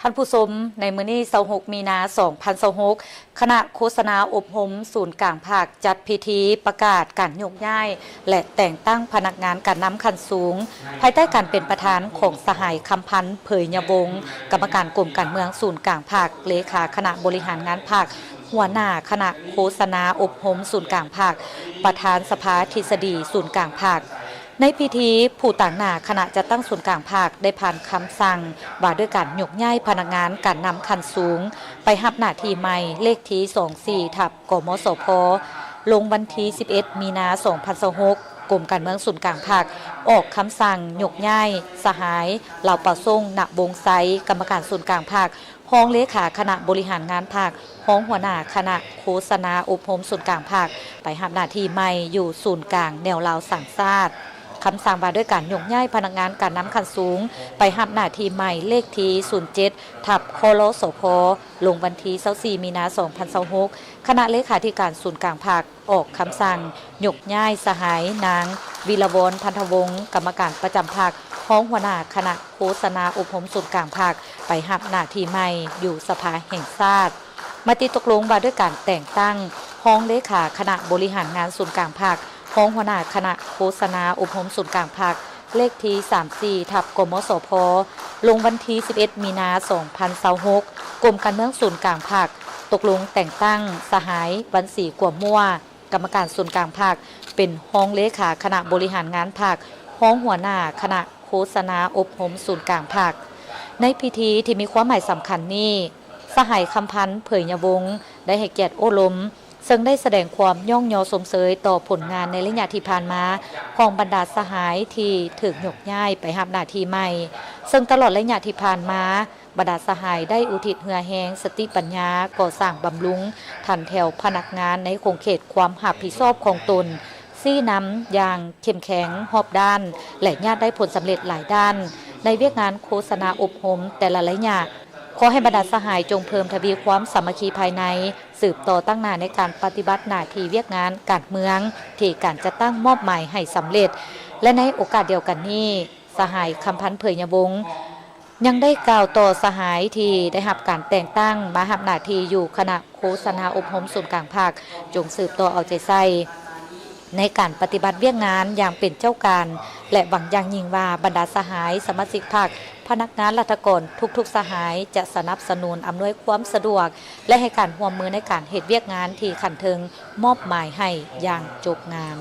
ท่านผู้ชมในมื้อนี้26มีนา2026คณะโฆษณาอบรมศูนย์กลางภาคจัดพิธีประกาศการโยกย้ายและแต่งตั้งพนักงานการนำขั้นสูงภายใต้การเป็นประธานของสหายคำพันธ์เผยยวงศ์กรรมการกรมการเมืองศูนย์กลางภาคเลขาคณะบริหารงานภาคหัวหน้าคณะโฆษณาอบรมศูนย์กลางภาคประธานสภาทฤษฎีศูนย์กลางภาคในพิธีผู้ต่างหน้าคณะจะตั้งศูนย์กลางภาคได้ผ่านคำสั่งว่าด้วยการยกย้ายพนักงานการนำขั้นสูงไปรับหน้าที่ใหม่เลขที่24/กมสพลงวันที่11มีนา2026กรมการเมืองศูนย์กลางภาคออกคำสั่งยกย้ายสหายเหล่าป่าส่งณวงไซกรรมการศูนย์กลางภาคห้องเลขาคณะบริหารงานภาคห้องหัวหน้าคณะโฆษณาอบรมศูนย์กลางภาคไปรับหน้าที่ใหม่อยู่ศูนย์กลางแนวลาวสังชาติคำสั่งว่าด้วยการยกย้ายพนักงานการนำขั้นสูงไปรับหน้าที่ใหม่เลขที่07/คลสพลงวันที่24มีนา2026คณะเลขาธิการศูนย์กลางภาคออกคำสั่งยกย้ายสหายนางวิรวรรณพันธวงศ์กรรมการประจำภาคห้องหัวหน้าคณะโฆษณาอบรมศูนย์กลางภาคไปรับหน้าที่ใหม่อยู่สภาแห่งชาติมติตกลงว่าด้วยการแต่งตั้งห้องเลขาคณะบริหารงานศูนย์กลางภาคห้องหัวหน้าคณะโฆษณาอบรมศูนย์กลางภาคเลขที่34/กมสพลงวันที่11มีนา2026กรมการเมืองศูนย์กลางภาคตกลงแต่งตั้งสหายวันศรีกัวมั่วกรรมการศูนย์กลางภาคเป็นห้องเลขาคณะบริหารงานภาคห้องหัวหน้าคณะโฆษณาอบรมศูนย์กลางภาคในพิธีที่มีความหมายสำคัญนี้สหายคำพันธ์เผยยวงศ์ได้ให้เกียรติโอลมซึ่งได้แสดงความย่องยอสมเสยต่อผลงานในระยะที่ผ่านมาของบรรดาสหายที่ถูกยกย้ายไปรับหน้าที่ใหม่ซึ่งตลอดระยะที่ผ่านมาบรรดาสหายได้อุทิศเหือแหงสติปัญญาก่อสร้างบำรุงทันแถวพนักงานในคงเขตความรับผิดชอบของตนซี่นำอย่างเข้มแข็งรอบด้านและญาติได้ผลสำเร็จหลายด้านในเวียกงานโฆษณาอบรมแต่ละระยะขอให้บรรดาสหายจงเพิ่มทวีความสามัคคีภายในสืบต่อตั้งหน้าในการปฏิบัติหน้าที่เวียกงานการเมืองที่การจะตั้งมอบหมายให้สำเร็จและในโอกาสเดียวกันนี้สหายคำพันธ์เผยยวงศ์ยังได้กล่าวต่อสหายที่ได้รับการแต่งตั้งมารับหน้าที่อยู่คณะโฆษณาอบรมศูนย์กลางภาคจงสืบต่อเอาใจใส่ในการปฏิบัติเวียกงานอย่างเป็นเจ้าการและหวังอย่างยิ่งว่าบรรดาสหายสมาชิกภาคพนักงานราชการทุกๆสหายจะสนับสนุนอำนวยความสะดวกและให้การร่วมมือในการเหตุเวียกงานที่ขันเทิงมอบหมายให้อย่างจบงาน